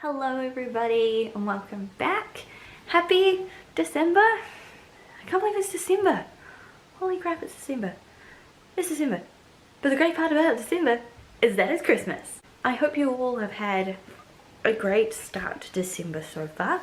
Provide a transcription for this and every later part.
Hello everybody and welcome back. Happy December. I can't believe it's December. Holy crap, it's December. It's December. But the great part about December is that it's Christmas. I hope you all have had a great start to December so far.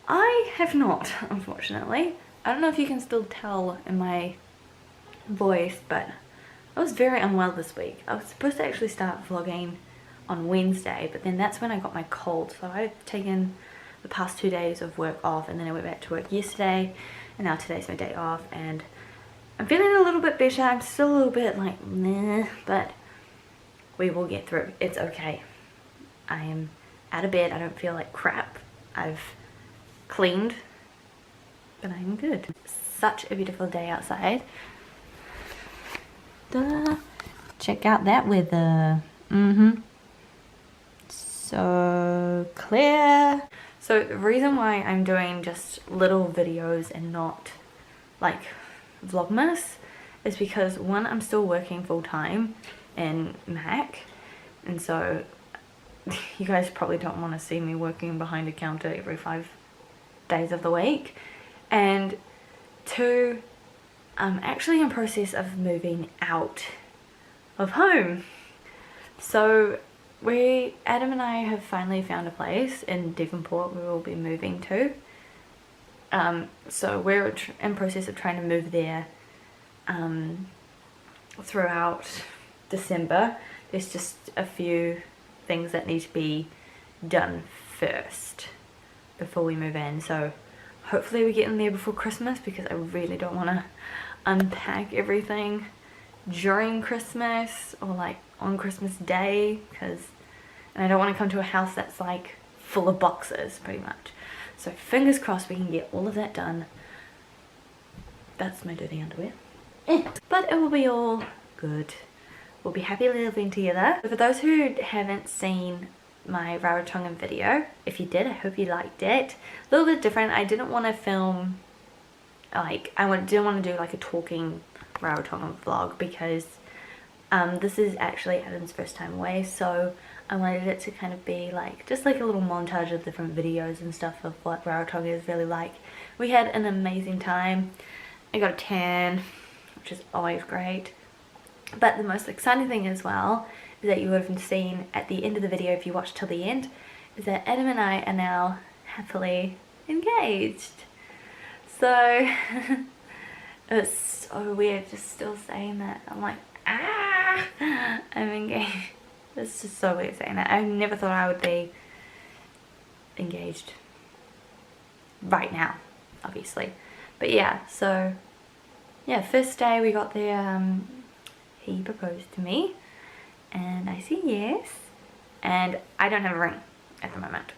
I have not, unfortunately. I don't know if you can still tell in my voice, but I was very unwell this week. I was supposed to actually start vlogging on Wednesday, but then that's when I got my cold, so I've taken the past 2 days of work off, and then I went back to work yesterday, and now today's my day off, and I'm feeling a little bit better. I'm still a little bit like meh, but we will get through. It's okay. I am out of bed. I don't feel like crap. I've cleaned, but I'm good. Such a beautiful day outside. Duh. Check out that weather. So clear. So the reason why I'm doing just little videos and not like vlogmas is because one, I'm still working full-time in Mac, and so you guys probably don't want to see me working behind a counter every 5 days of the week, and two, I'm actually in process of moving out of home. So Adam and I have finally found a place in Devonport we will be moving to. So we're in process of trying to move there throughout December. There's just a few things that need to be done first before we move in. So hopefully we get in there before Christmas, because I really don't want to unpack everything during Christmas or like on Christmas Day, and I don't want to come to a house that's like full of boxes pretty much. So fingers crossed we can get all of that done. That's my dirty underwear. But it will be all good. We'll be happy living together. For those who haven't seen my Rarotongan video, if you did, I hope you liked it. A little bit different. I didn't want to film like, didn't want to do like a talking Rarotongan vlog, because this is actually Adam's first time away, so I wanted it to kind of be like just like a little montage of different videos and stuff of what Rarotonga is really like. We had an amazing time. I got a tan, which is always great, but the most exciting thing as well is that you would have seen at the end of the video, if you watched till the end, is that Adam and I are now happily engaged. So it's so weird just still saying that. I'm like, I'm engaged. It's just so weird saying that. I never thought I would be engaged right now, obviously. But yeah, so yeah, first day we got there, he proposed to me and I said yes, and I don't have a ring at the moment.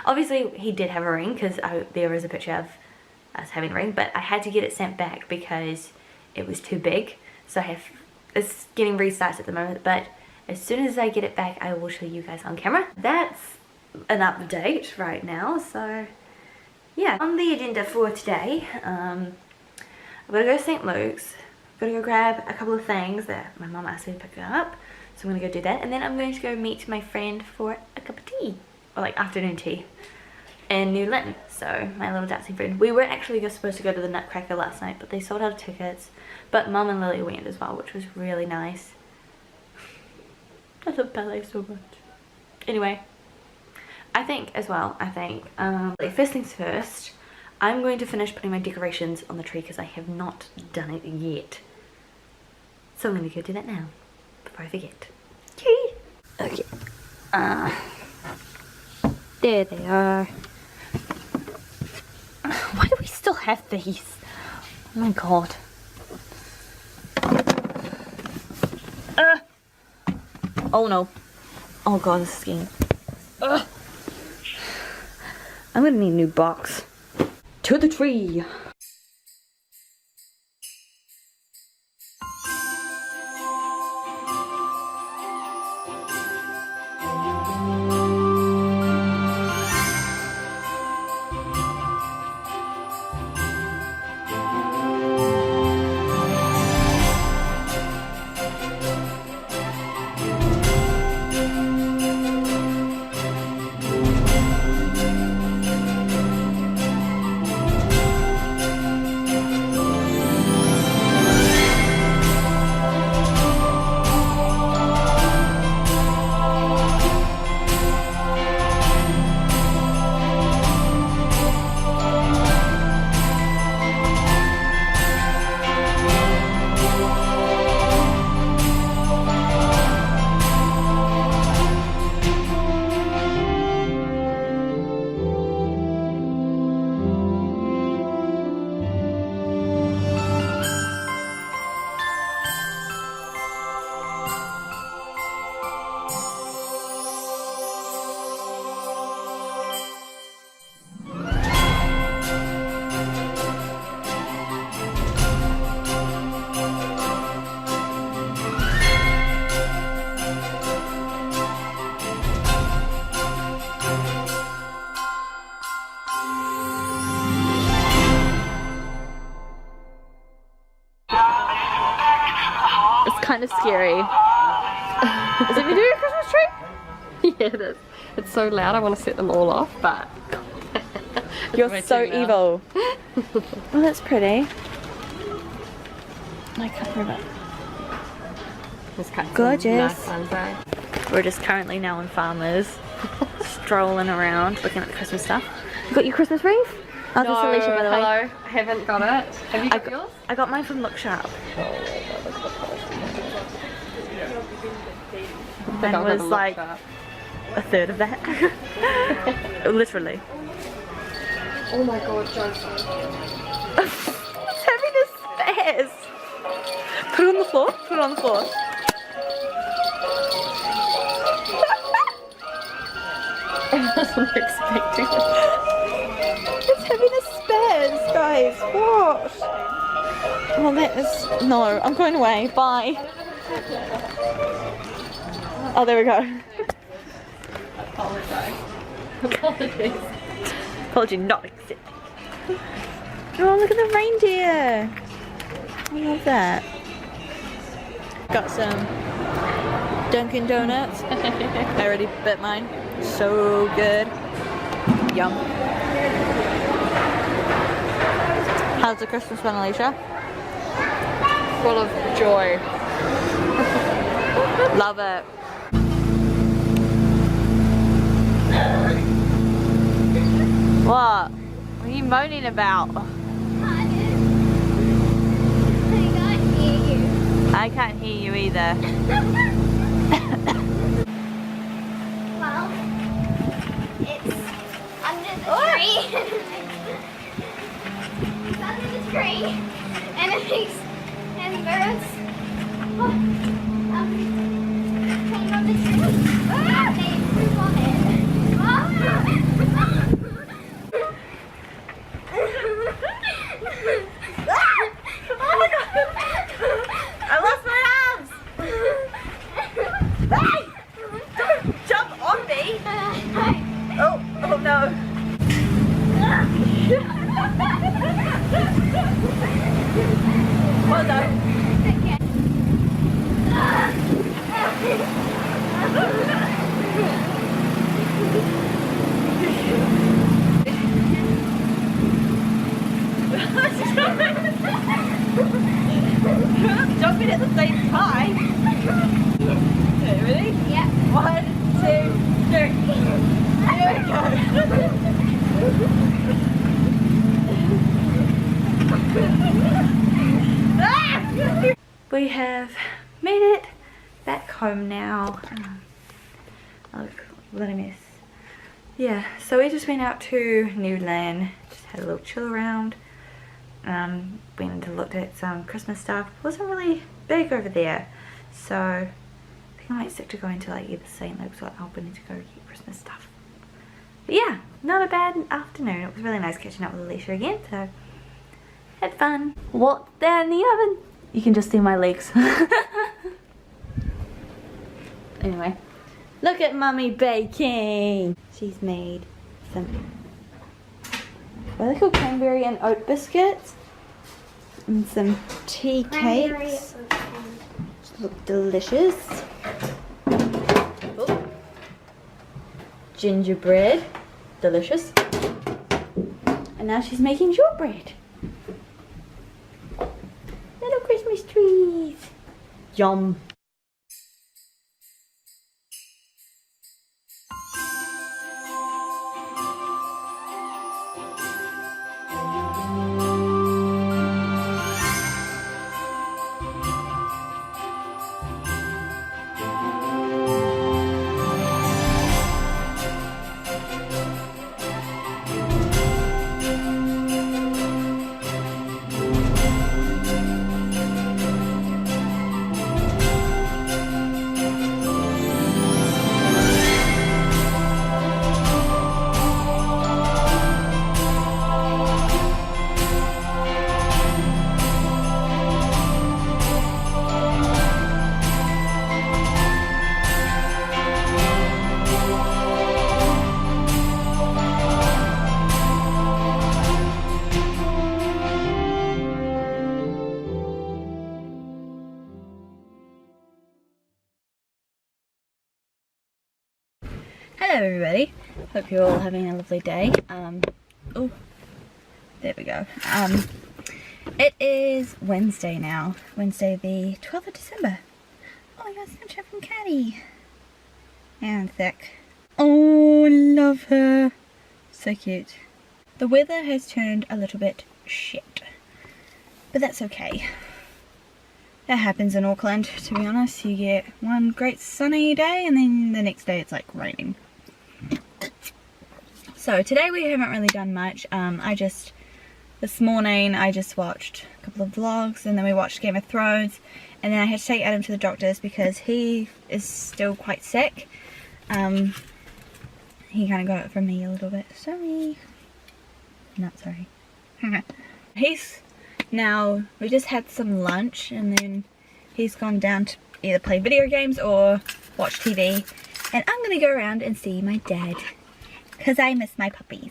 Obviously he did have a ring, because there is a picture of us having a ring, but I had to get it sent back because it was too big. So it's getting resized at the moment, but as soon as I get it back I will show you guys on camera. That's an update right now. So yeah, on the agenda for today, I'm gonna go to St. Luke's. I'm gonna go grab a couple of things that my mom asked me to pick up, so I'm gonna go do that, and then I'm going to go meet my friend for a cup of tea, or like afternoon tea, in New Lynn. So my little dancing friend. We were actually just supposed to go to the Nutcracker last night, but they sold out of tickets, but Mum and Lily went as well, which was really nice. I love ballet so much. Anyway, I think like first things first, I'm going to finish putting my decorations on the tree, because I have not done it yet. So I'm going to go do that now before I forget. Yay! Okay. There they are. Why do we still have these? Oh my god. Oh no. Oh god, this is getting... I'm gonna need a new box. To the tree! kind of scary. Is it me doing a Christmas tree? Yeah, it is. It's so loud, I want to set them all off, but... You're so evil. Oh, that's pretty. I can't remember. Gorgeous. Nice ones, eh? We're just currently now in Farmers, strolling around, looking at the Christmas stuff. You got your Christmas wreath? Oh, No, this is Alicia, by the way. hello. I haven't got it. Have you got yours? I got mine from Look Sharp. Mine was like a third of that. Literally. Oh my god, Josie. It's having a spaz. Put it on the floor. Put it on the floor. I wasn't expecting it. It's having a spaz, guys. What? Oh, that is... No, I'm going away. Bye. Oh, there we go. Apologies. Apology not accepted. Oh, look at the reindeer. I love that. Got some Dunkin' Donuts. I already bit mine. So good. Yum. How's the Christmas one, Alicia? Full of joy. Love it. What? What are you moaning about? I can't hear you either. Well, it's under the tree. It's under the tree, and it makes and birds came on the tree. They poop on it. Oh my god! I lost my arms! Hey! Don't jump on me! Oh no! Well done. Jumping at the same time. Okay, ready? Yeah. 1, 2, 3. Here we go. We have made it back home now. Oh, what a mess. Yeah, so we just went out to Newland, just had a little chill around. Went and looked at some Christmas stuff. It wasn't really big over there, so I think I might stick to going to like either St. Luke's or Albany to go get Christmas stuff. But yeah, not a bad afternoon. It was really nice catching up with Alicia again, so had fun. What's there in the oven? You can just see my legs. Anyway, look at Mummy baking. She's made some, what are they called? Cranberry and oat biscuits. And some tea cakes. Look delicious. Oh. Gingerbread. Delicious. And now she's making shortbread. Little Christmas trees. Yum. everybody, hope you're all having a lovely day. Oh, there we go. It is Wednesday now, Wednesday the 12th of December. Oh, I got Snapchat from Caddy. And thick. Oh, love her. So cute. The weather has turned a little bit shit, but that's okay. That happens in Auckland, to be honest. You get one great sunny day and then the next day it's like raining. So today we haven't really done much. This morning I just watched a couple of vlogs, and then we watched Game of Thrones, and then I had to take Adam to the doctor's because he is still quite sick. He kind of got it from me a little bit. Sorry. Not sorry. We just had some lunch, and then he's gone down to either play video games or watch TV, and I'm gonna go around and see my dad because I miss my puppies,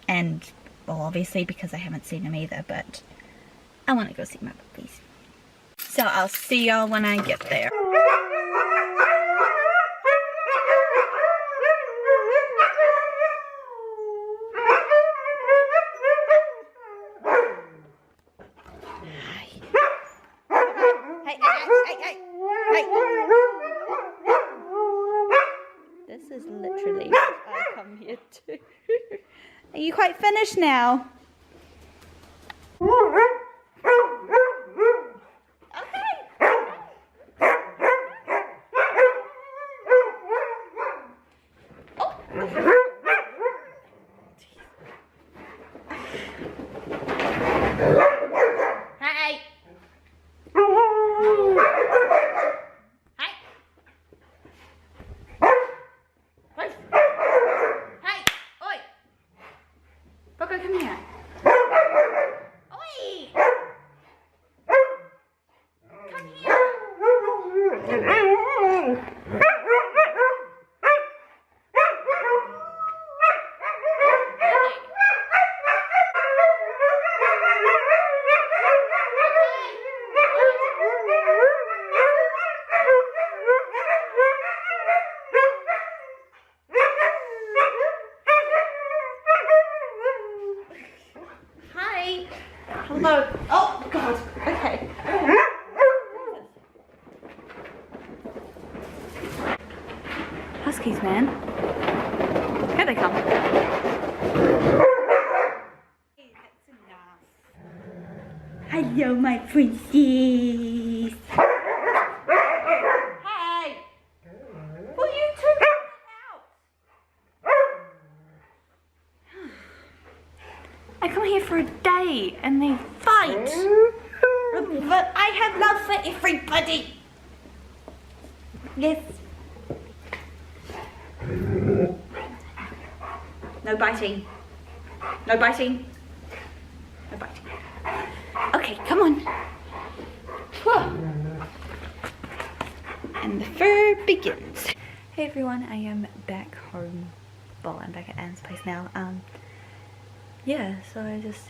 and well, obviously because I haven't seen him either, but I want to go see my puppies. So I'll see y'all when I get there. This is literally what I come here to. Are you quite finished now? Okay. Hey. Come here. Oi! Come here. Hello. Oh God. Okay. Huskies, man. Here they come. That's enough. Hello, my princess. Hey. Will you two get out? I come here for a day and they fight. But I have love for everybody. Yes. No biting. No biting. No biting. Okay, come on. And the fur begins. Hey everyone, I am back home. Well, I'm back at Anne's place now. Yeah, so I just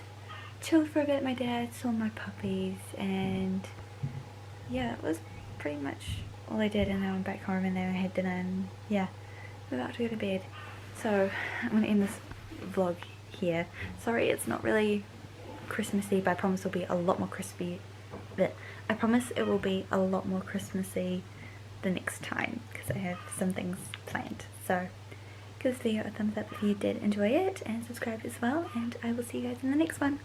chilled for a bit. My dad saw my puppies, and yeah, it was pretty much all I did. And now I'm back home, and then I had dinner, and yeah, I'm about to go to bed. So I'm gonna end this vlog here. Sorry, it's not really Christmassy, but I promise it'll be a lot more crispy. I promise it will be a lot more Christmassy the next time because I have some things planned. So give this video a thumbs up if you did enjoy it, and subscribe as well, and I will see you guys in the next one.